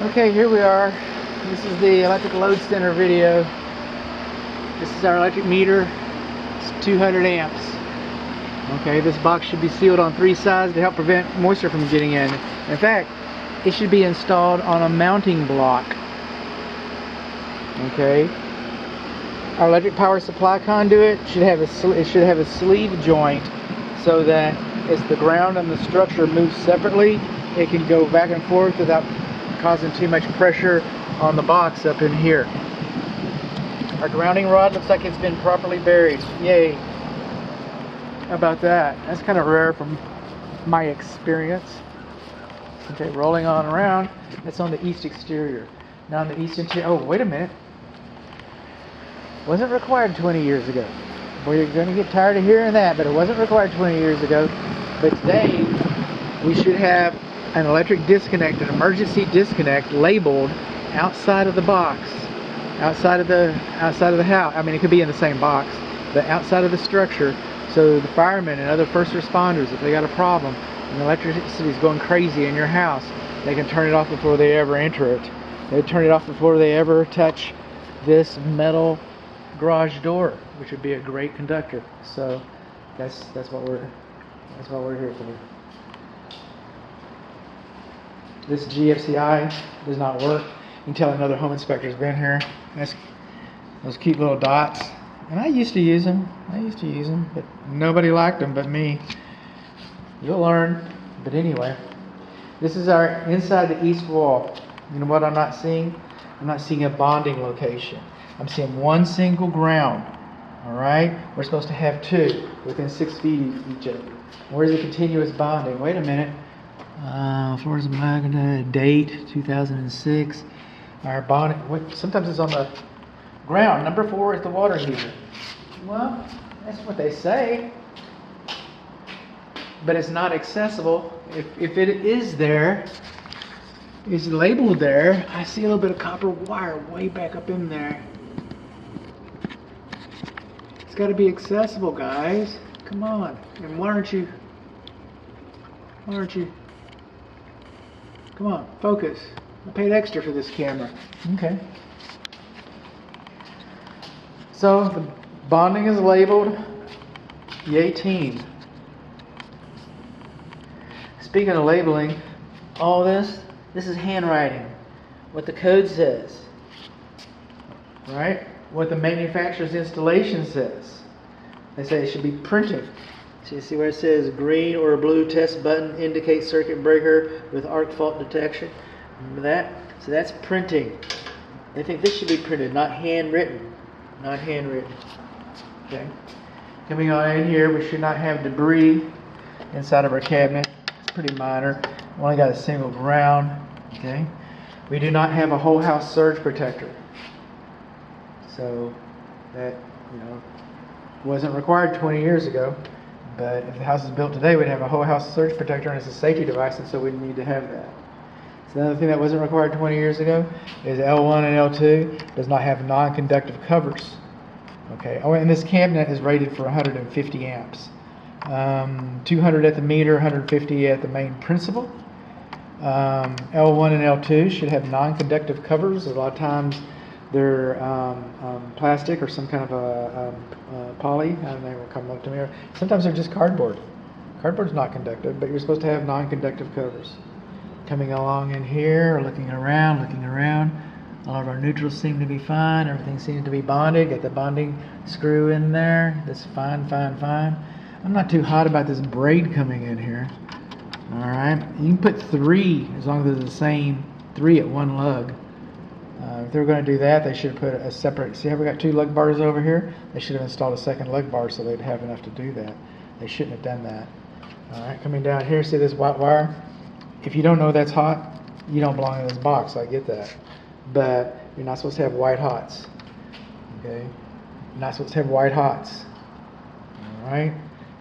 Okay, here we are. This is the electric load center video. This is our electric meter. It's 200 amps. Okay, this box should be sealed on 3 sides to help prevent moisture from getting in. In fact, it should be installed on a mounting block. Okay. Our electric power supply conduit should have a sleeve joint so that as the ground and the structure move separately, it can go back and forth without causing too much pressure on the box up in here. Our grounding rod looks like it's been properly buried. Yay. How about that? That's kind of rare from my experience. Okay, rolling on around. That's on the east exterior. Now on the east interior. Oh, wait a minute. Wasn't required 20 years ago. Boy, you're going to get tired of hearing that, but it wasn't required 20 years ago. But today, we should have an electric disconnect, an emergency disconnect labeled outside of the box, outside of the house. I mean, it could be in the same box, but outside of the structure, so the firemen and other first responders, if they got a problem and the electricity is going crazy in your house, they can turn it off before they ever enter it. They turn it off before they ever touch this metal garage door, which would be a great conductor. So that's what we're here for. This GFCI does not work. You can tell another home inspector's been here. That's those cute little dots. And I used to use them. But nobody liked them but me. You'll learn. But anyway, this is our inside the east wall. You know what I'm not seeing? I'm not seeing a bonding location. I'm seeing one single ground. All right? We're supposed to have 2 within 6 feet of each other. Where's the continuous bonding? Wait a minute. Florida's Magna date 2006. Our bonding. Sometimes it's on the ground. Number 4 is the water heater. Well, that's what they say. But it's not accessible. If it is there, it's labeled there. I see a little bit of copper wire way back up in there. It's got to be accessible, guys. Come on. And why aren't you? Come on, focus. I paid extra for this camera. Okay. So the bonding is labeled E18. Speaking of labeling, all this is handwriting. What the code says. Right? What the manufacturer's installation says. They say it should be printed. So you see where it says green or blue test button indicates circuit breaker with arc fault detection. Remember that? So that's printing. They think this should be printed, not handwritten. Not handwritten. Okay. Coming on in here, we should not have debris inside of our cabinet. It's pretty minor. We only got a single ground. Okay. We do not have a whole house surge protector. So that, wasn't required 20 years ago. But if the house is built today, we'd have a whole house surge protector, and it's a safety device, and so we need to have that. So another thing that wasn't required 20 years ago is L1 and L2 does not have non-conductive covers. Okay. Oh, and this cabinet is rated for 150 amps. 200 at the meter, 150 at the main principal. L1 and L2 should have non-conductive covers. A lot of times they're plastic or some kind of a poly. I don't know, they will come up to me. Sometimes they're just cardboard. Cardboard's not conductive, but you're supposed to have non-conductive covers. Coming along in here, looking around. All of our neutrals seem to be fine. Everything seems to be bonded. Got the bonding screw in there. That's fine. I'm not too hot about this braid coming in here. All right. You can put 3 as long as it's the same 3 at one lug. If they were going to do that, they should have put a separate. See how we got 2 lug bars over here? They should have installed a second lug bar so they'd have enough to do that. They shouldn't have done that. All right, coming down here, see this white wire? If you don't know that's hot, you don't belong in this box. I get that, but you're not supposed to have white hots. Okay, you're not supposed to have white hots. All right.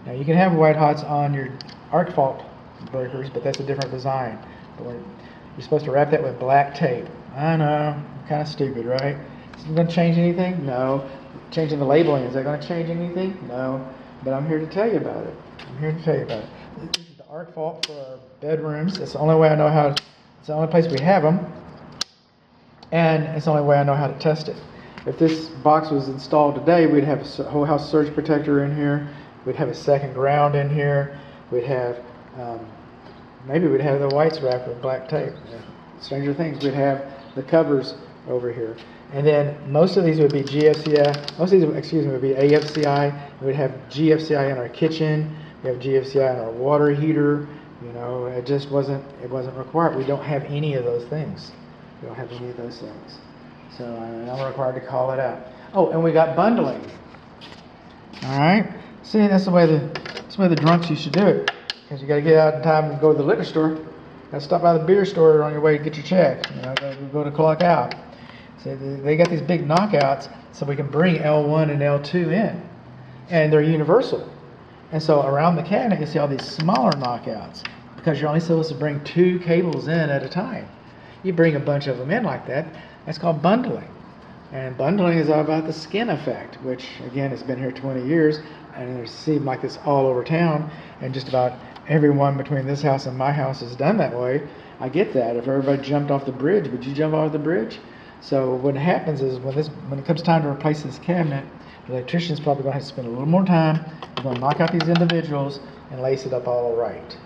Now you can have white hots on your arc fault breakers, but that's a different design. But you're supposed to wrap that with black tape. I know, kind of stupid, right? Is it going to change anything? No. Changing the labeling, is that going to change anything? No. But I'm here to tell you about it. This is the arc fault for our bedrooms. That's the only way I know how. It's the only place we have them. And it's the only way I know how to test it. If this box was installed today, we'd have a whole house surge protector in here. We'd have a second ground in here. We'd have, maybe we'd have the whites wrapped with black tape. Yeah. Stranger things, we'd have the covers over here. And then most of these would be GFCI, most of these, excuse me, would be AFCI. We'd have GFCI in our kitchen. We have GFCI in our water heater. You know, it wasn't required. We don't have any of those things. We don't have any of those things. So I'm required to call it out. Oh, and we got bundling. All right. See, that's the way the drunks used to do it. Because you got to get out in time and go to the liquor store. Got to stop by the beer store on your way to get your check. You know, go to clock out. So they got these big knockouts, so we can bring L1 and L2 in, and they're universal. And so around the cabinet, you see all these smaller knockouts because you're only supposed to bring 2 cables in at a time. You bring a bunch of them in like that. That's called bundling. And bundling is all about the skin effect, which again has been here 20 years, and it seemed like this all over town, and just about everyone between this house and my house is done that way. I get that. If everybody jumped off the bridge, would you jump off the bridge? So what happens is when it comes time to replace this cabinet, the electrician's probably going to have to spend a little more time. We're going to knock out these individuals and lace it up all right.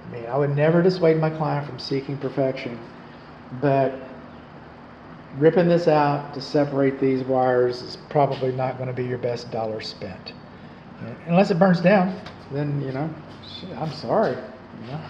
I mean, I would never dissuade my client from seeking perfection, but ripping this out to separate these wires is probably not going to be your best dollar spent. Unless it burns down, then, you know, I'm sorry. You know.